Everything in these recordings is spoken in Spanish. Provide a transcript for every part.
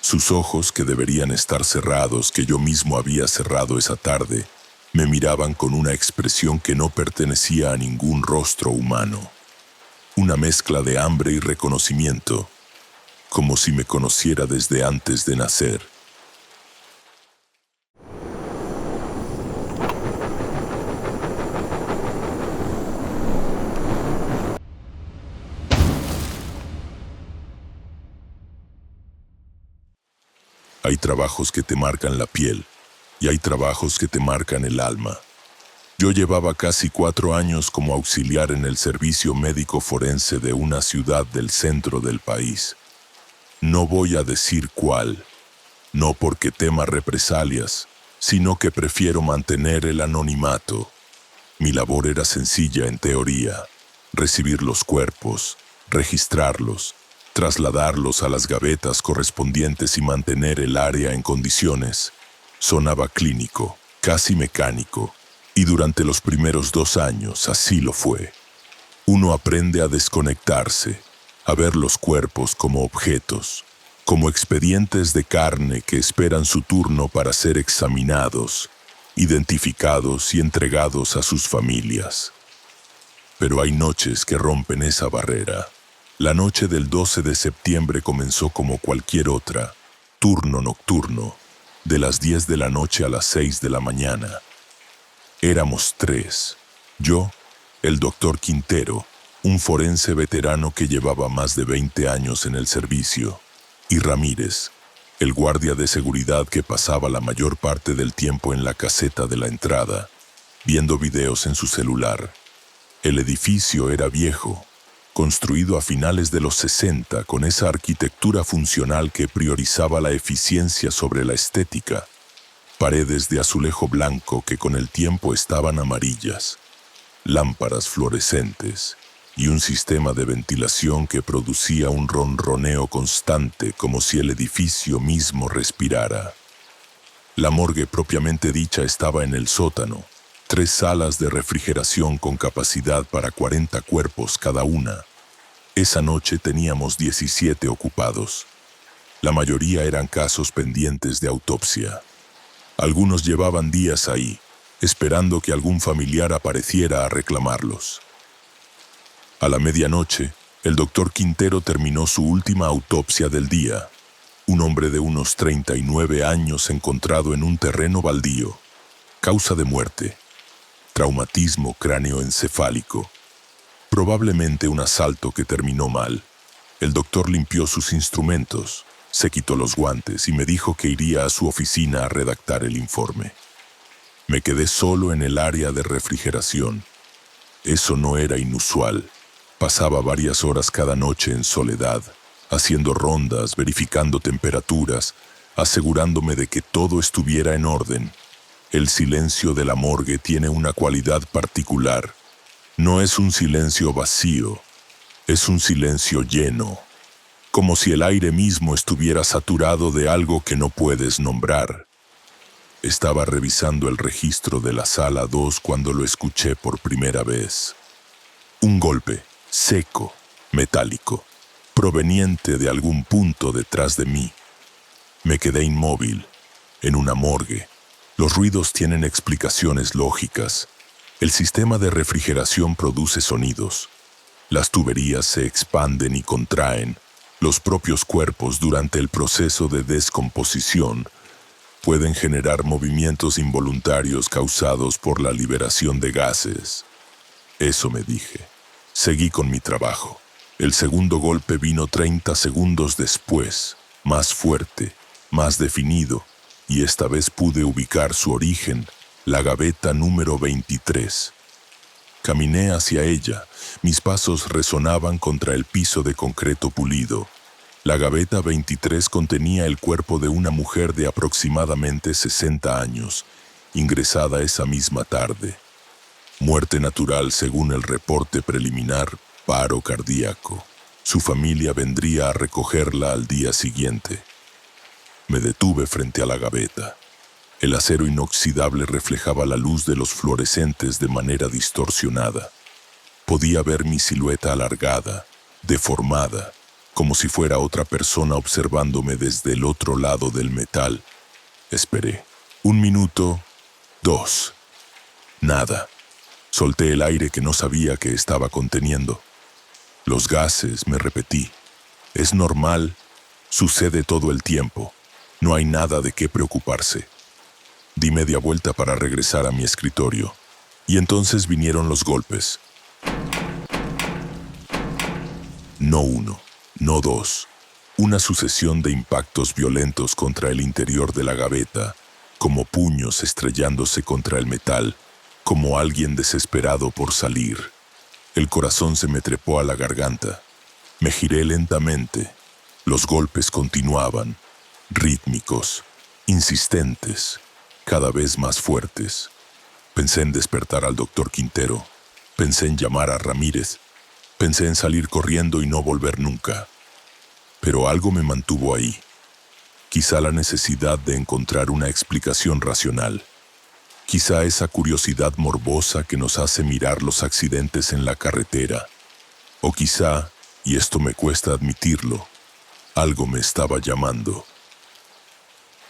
Sus ojos, que deberían estar cerrados, que yo mismo había cerrado esa tarde, me miraban con una expresión que no pertenecía a ningún rostro humano. Una mezcla de hambre y reconocimiento, como si me conociera desde antes de nacer. Hay trabajos que te marcan la piel y hay trabajos que te marcan el alma. Yo llevaba casi 4 años como auxiliar en el servicio médico forense de una ciudad del centro del país. No voy a decir cuál, no porque tema represalias, sino que prefiero mantener el anonimato. Mi labor era sencilla en teoría: recibir los cuerpos, registrarlos, trasladarlos a las gavetas correspondientes y mantener el área en condiciones. Sonaba clínico, casi mecánico, y durante los primeros 2 años así lo fue. Uno aprende a desconectarse, a ver los cuerpos como objetos, como expedientes de carne que esperan su turno para ser examinados, identificados y entregados a sus familias. Pero hay noches que rompen esa barrera. La noche del 12 de septiembre comenzó como cualquier otra, turno nocturno, de las 10 de la noche a las 6 de la mañana. Éramos 3, yo, el doctor Quintero, un forense veterano que llevaba más de 20 años en el servicio, y Ramírez, el guardia de seguridad que pasaba la mayor parte del tiempo en la caseta de la entrada, viendo videos en su celular. El edificio era viejo, construido a finales de los 60 con esa arquitectura funcional que priorizaba la eficiencia sobre la estética. Paredes de azulejo blanco que con el tiempo estaban amarillas, lámparas fluorescentes y un sistema de ventilación que producía un ronroneo constante como si el edificio mismo respirara. La morgue propiamente dicha estaba en el sótano, 3 salas de refrigeración con capacidad para 40 cuerpos cada una. Esa noche teníamos 17 ocupados. La mayoría eran casos pendientes de autopsia. Algunos llevaban días ahí, esperando que algún familiar apareciera a reclamarlos. A la medianoche, el doctor Quintero terminó su última autopsia del día. Un hombre de unos 39 años encontrado en un terreno baldío. Causa de muerte: traumatismo cráneoencefálico. Probablemente un asalto que terminó mal. El doctor limpió sus instrumentos, se quitó los guantes y me dijo que iría a su oficina a redactar el informe. Me quedé solo en el área de refrigeración. Eso no era inusual. Pasaba varias horas cada noche en soledad, haciendo rondas, verificando temperaturas, asegurándome de que todo estuviera en orden. El silencio de la morgue tiene una cualidad particular. No es un silencio vacío, es un silencio lleno, como si el aire mismo estuviera saturado de algo que no puedes nombrar. Estaba revisando el registro de la sala 2 cuando lo escuché por primera vez. Un golpe, seco, metálico, proveniente de algún punto detrás de mí. Me quedé inmóvil, en una morgue. Los ruidos tienen explicaciones lógicas. El sistema de refrigeración produce sonidos. Las tuberías se expanden y contraen. Los propios cuerpos, durante el proceso de descomposición, pueden generar movimientos involuntarios causados por la liberación de gases. Eso me dije. Seguí con mi trabajo. El segundo golpe vino 30 segundos después, más fuerte, más definido, y esta vez pude ubicar su origen: la gaveta número 23. Caminé hacia ella. Mis pasos resonaban contra el piso de concreto pulido. La gaveta 23 contenía el cuerpo de una mujer de aproximadamente 60 años, ingresada esa misma tarde. Muerte natural según el reporte preliminar, paro cardíaco. Su familia vendría a recogerla al día siguiente. Me detuve frente a la gaveta. El acero inoxidable reflejaba la luz de los fluorescentes de manera distorsionada. Podía ver mi silueta alargada, deformada, como si fuera otra persona observándome desde el otro lado del metal. Esperé. 1 minuto, 2. Nada. Solté el aire que no sabía que estaba conteniendo. Los gases, me repetí. Es normal. Sucede todo el tiempo. No hay nada de qué preocuparse. Di media vuelta para regresar a mi escritorio. Y entonces vinieron los golpes. No uno, no dos. Una sucesión de impactos violentos contra el interior de la gaveta, como puños estrellándose contra el metal, como alguien desesperado por salir. El corazón se me trepó a la garganta. Me giré lentamente. Los golpes continuaban, rítmicos, insistentes, cada vez más fuertes. Pensé en despertar al doctor Quintero. Pensé en llamar a Ramírez. Pensé en salir corriendo y no volver nunca. Pero algo me mantuvo ahí. Quizá la necesidad de encontrar una explicación racional. Quizá esa curiosidad morbosa que nos hace mirar los accidentes en la carretera. O quizá, y esto me cuesta admitirlo, algo me estaba llamando.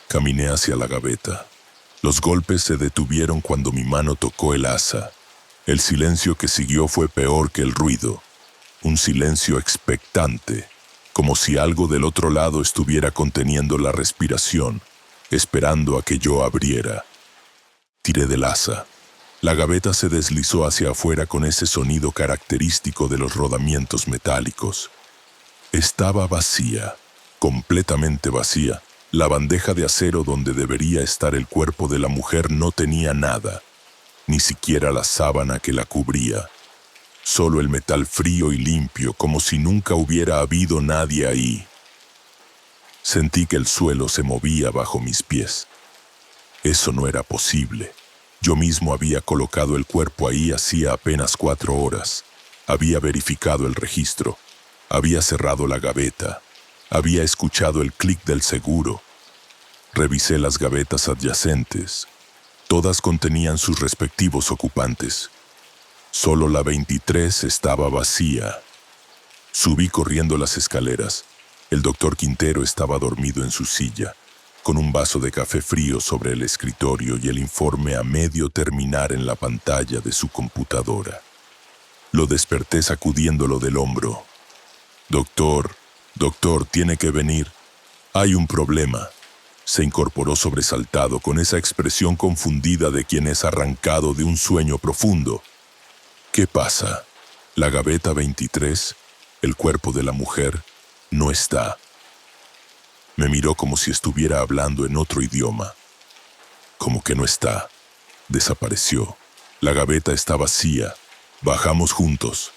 Caminé hacia la gaveta. Los golpes se detuvieron cuando mi mano tocó el asa. El silencio que siguió fue peor que el ruido. Un silencio expectante, como si algo del otro lado estuviera conteniendo la respiración, esperando a que yo abriera. Tiré del asa. La gaveta se deslizó hacia afuera con ese sonido característico de los rodamientos metálicos. Estaba vacía, completamente vacía. La bandeja de acero donde debería estar el cuerpo de la mujer no tenía nada, ni siquiera la sábana que la cubría. Solo el metal frío y limpio, como si nunca hubiera habido nadie ahí. Sentí que el suelo se movía bajo mis pies. Eso no era posible. Yo mismo había colocado el cuerpo ahí hacía apenas 4 horas. Había verificado el registro. Había cerrado la gaveta. Había escuchado el clic del seguro. Revisé las gavetas adyacentes. Todas contenían sus respectivos ocupantes. Solo la 23 estaba vacía. Subí corriendo las escaleras. El doctor Quintero estaba dormido en su silla, con un vaso de café frío sobre el escritorio y el informe a medio terminar en la pantalla de su computadora. Lo desperté sacudiéndolo del hombro. Doctor, tiene que venir. Hay un problema. Se incorporó sobresaltado con esa expresión confundida de quien es arrancado de un sueño profundo. ¿Qué pasa? La gaveta 23, el cuerpo de la mujer, no está. Me miró como si estuviera hablando en otro idioma. ¿Cómo que no está? Desapareció. La gaveta está vacía. Bajamos juntos.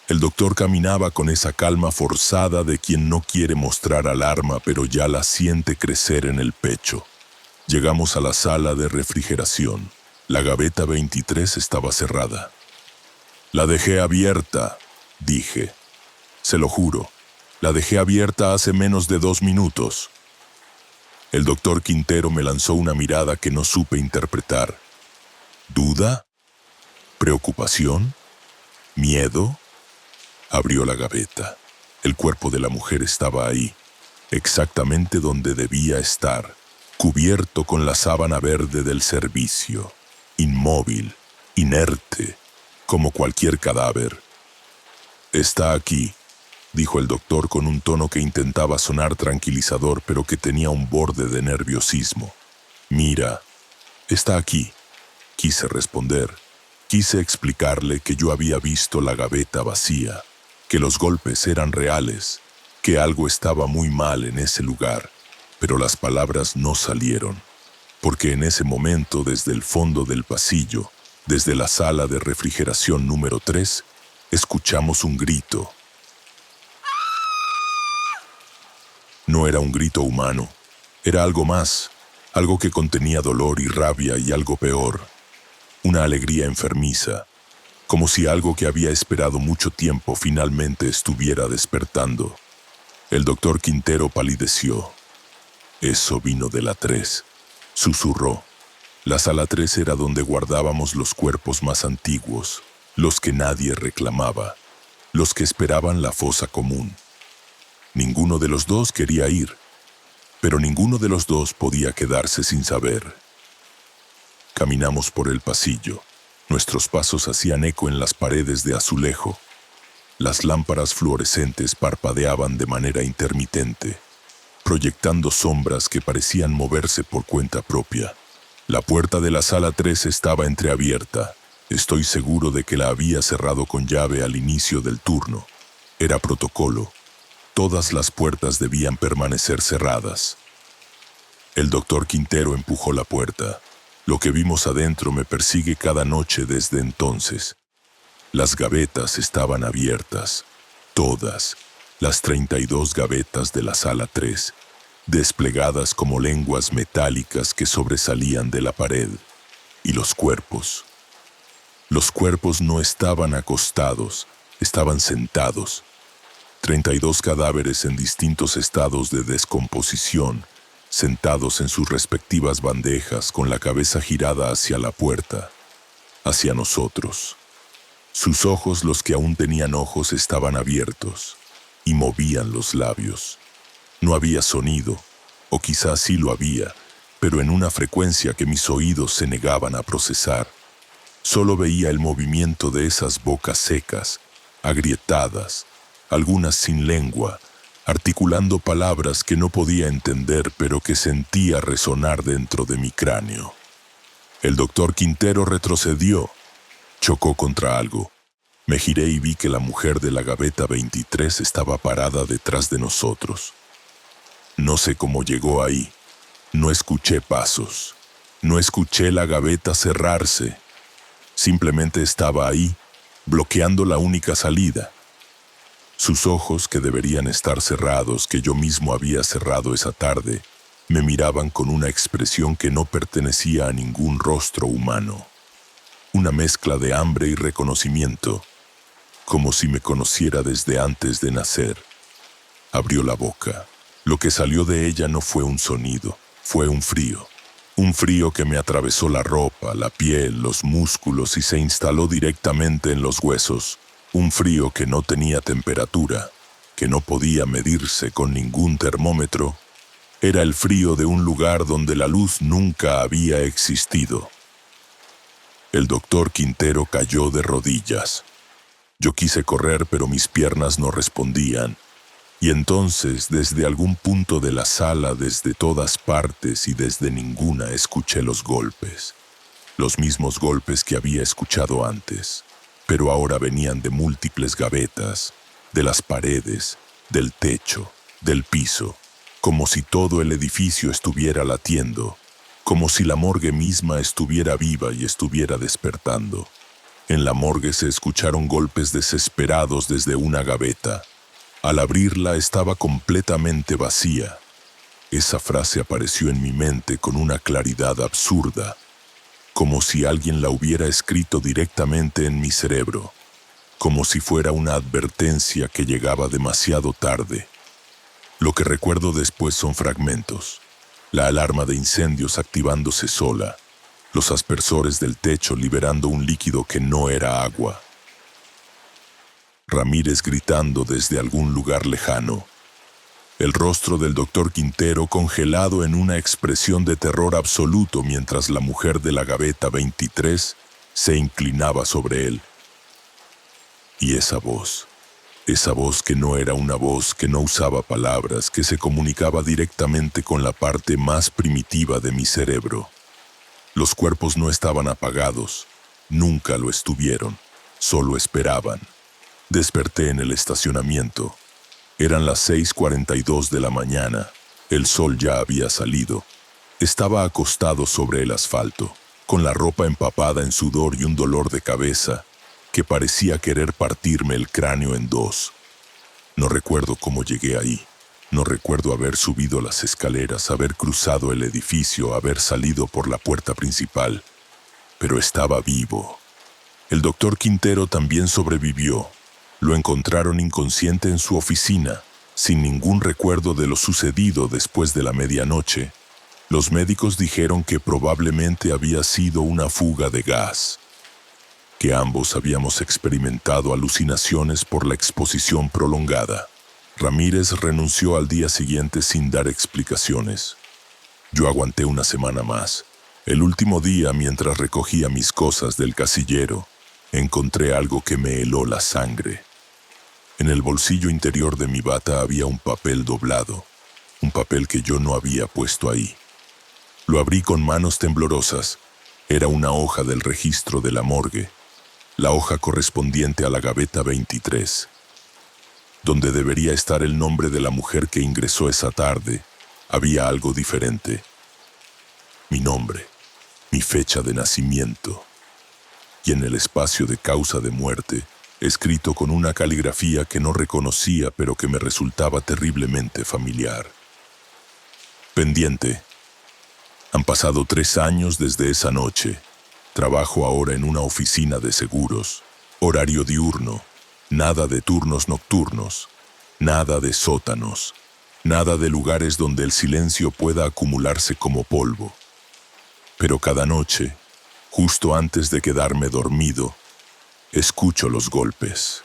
El doctor caminaba con esa calma forzada de quien no quiere mostrar alarma, pero ya la siente crecer en el pecho. Llegamos a la sala de refrigeración. La gaveta 23 estaba cerrada. La dejé abierta, dije. Se lo juro, la dejé abierta hace menos de 2 minutos. El doctor Quintero me lanzó una mirada que no supe interpretar. ¿Duda? ¿Preocupación? ¿Miedo? Abrió la gaveta. El cuerpo de la mujer estaba ahí, exactamente donde debía estar, cubierto con la sábana verde del servicio, inmóvil, inerte, como cualquier cadáver. Está aquí, dijo el doctor con un tono que intentaba sonar tranquilizador, pero que tenía un borde de nerviosismo. Mira, está aquí. Quise responder. Quise explicarle que yo había visto la gaveta vacía, que los golpes eran reales, que algo estaba muy mal en ese lugar, pero las palabras no salieron, porque en ese momento desde el fondo del pasillo, desde la sala de refrigeración número 3, escuchamos un grito. No era un grito humano, era algo más, algo que contenía dolor y rabia y algo peor, una alegría enfermiza, como si algo que había esperado mucho tiempo finalmente estuviera despertando. El doctor Quintero palideció. Eso vino de la 3, susurró. La sala 3 era donde guardábamos los cuerpos más antiguos, los que nadie reclamaba, los que esperaban la fosa común. Ninguno de los dos quería ir, pero ninguno de los dos podía quedarse sin saber. Caminamos por el pasillo. Nuestros pasos hacían eco en las paredes de azulejo. Las lámparas fluorescentes parpadeaban de manera intermitente, proyectando sombras que parecían moverse por cuenta propia. La puerta de la sala 3 estaba entreabierta. Estoy seguro de que la había cerrado con llave al inicio del turno. Era protocolo. Todas las puertas debían permanecer cerradas. El doctor Quintero empujó la puerta. Lo que vimos adentro me persigue cada noche desde entonces. Las gavetas estaban abiertas. Todas, las 32 gavetas de la sala 3, desplegadas como lenguas metálicas que sobresalían de la pared. Y los cuerpos. Los cuerpos no estaban acostados, estaban sentados. 32 cadáveres en distintos estados de descomposición, sentados en sus respectivas bandejas con la cabeza girada hacia la puerta, hacia nosotros. Sus ojos, los que aún tenían ojos, estaban abiertos y movían los labios. No había sonido, o quizás sí lo había, pero en una frecuencia que mis oídos se negaban a procesar. Solo veía el movimiento de esas bocas secas, agrietadas, algunas sin lengua, articulando palabras que no podía entender pero que sentía resonar dentro de mi cráneo. El doctor Quintero retrocedió, chocó contra algo. Me giré y vi que la mujer de la gaveta 23 estaba parada detrás de nosotros. No sé cómo llegó ahí. No escuché pasos. No escuché la gaveta cerrarse. Simplemente estaba ahí, bloqueando la única salida. Sus ojos, que deberían estar cerrados, que yo mismo había cerrado esa tarde, me miraban con una expresión que no pertenecía a ningún rostro humano. Una mezcla de hambre y reconocimiento, como si me conociera desde antes de nacer. Abrió la boca. Lo que salió de ella no fue un sonido, fue un frío. Un frío que me atravesó la ropa, la piel, los músculos y se instaló directamente en los huesos. Un frío que no tenía temperatura, que no podía medirse con ningún termómetro. Era el frío de un lugar donde la luz nunca había existido. El doctor Quintero cayó de rodillas. Yo quise correr, pero mis piernas no respondían. Y entonces, desde algún punto de la sala, desde todas partes y desde ninguna, escuché los golpes. Los mismos golpes que había escuchado antes, pero ahora venían de múltiples gavetas, de las paredes, del techo, del piso, como si todo el edificio estuviera latiendo, como si la morgue misma estuviera viva y estuviera despertando. En la morgue se escucharon golpes desesperados desde una gaveta. Al abrirla estaba completamente vacía. Esa frase apareció en mi mente con una claridad absurda, como si alguien la hubiera escrito directamente en mi cerebro, como si fuera una advertencia que llegaba demasiado tarde. Lo que recuerdo después son fragmentos: la alarma de incendios activándose sola, los aspersores del techo liberando un líquido que no era agua, Ramírez gritando desde algún lugar lejano, el rostro del doctor Quintero congelado en una expresión de terror absoluto mientras la mujer de la gaveta 23 se inclinaba sobre él. Y esa voz que no era una voz, que no usaba palabras, que se comunicaba directamente con la parte más primitiva de mi cerebro. Los cuerpos no estaban apagados, nunca lo estuvieron, solo esperaban. Desperté en el estacionamiento. Eran las 6:42 de la mañana. El sol ya había salido. Estaba acostado sobre el asfalto, con la ropa empapada en sudor y un dolor de cabeza que parecía querer partirme el cráneo en dos. No recuerdo cómo llegué ahí. No recuerdo haber subido las escaleras, haber cruzado el edificio, haber salido por la puerta principal. Pero estaba vivo. El doctor Quintero también sobrevivió. Lo encontraron inconsciente en su oficina, sin ningún recuerdo de lo sucedido después de la medianoche. Los médicos dijeron que probablemente había sido una fuga de gas, que ambos habíamos experimentado alucinaciones por la exposición prolongada. Ramírez renunció al día siguiente sin dar explicaciones. Yo aguanté una semana más. El último día, mientras recogía mis cosas del casillero, encontré algo que me heló la sangre. En el bolsillo interior de mi bata había un papel doblado, un papel que yo no había puesto ahí. Lo abrí con manos temblorosas. Era una hoja del registro de la morgue, la hoja correspondiente a la gaveta 23. Donde debería estar el nombre de la mujer que ingresó esa tarde, había algo diferente. Mi nombre, mi fecha de nacimiento. Y en el espacio de causa de muerte, escrito con una caligrafía que no reconocía pero que me resultaba terriblemente familiar. Pendiente. Han pasado 3 años desde esa noche. Trabajo ahora en una oficina de seguros. Horario diurno. Nada de turnos nocturnos. Nada de sótanos. Nada de lugares donde el silencio pueda acumularse como polvo. Pero cada noche, justo antes de quedarme dormido, escucho los golpes.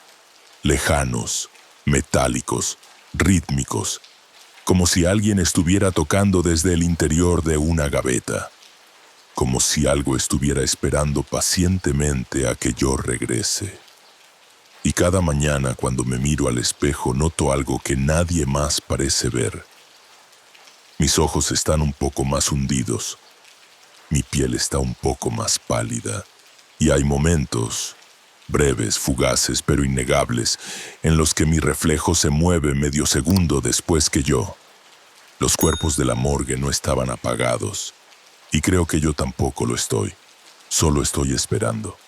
Lejanos, metálicos, rítmicos, como si alguien estuviera tocando desde el interior de una gaveta, como si algo estuviera esperando pacientemente a que yo regrese. Y cada mañana cuando me miro al espejo noto algo que nadie más parece ver. Mis ojos están un poco más hundidos, mi piel está un poco más pálida, y hay momentos, breves, fugaces, pero innegables, en los que mi reflejo se mueve medio segundo después que yo. Los cuerpos de la morgue no estaban apagados, y creo que yo tampoco lo estoy. Solo estoy esperando.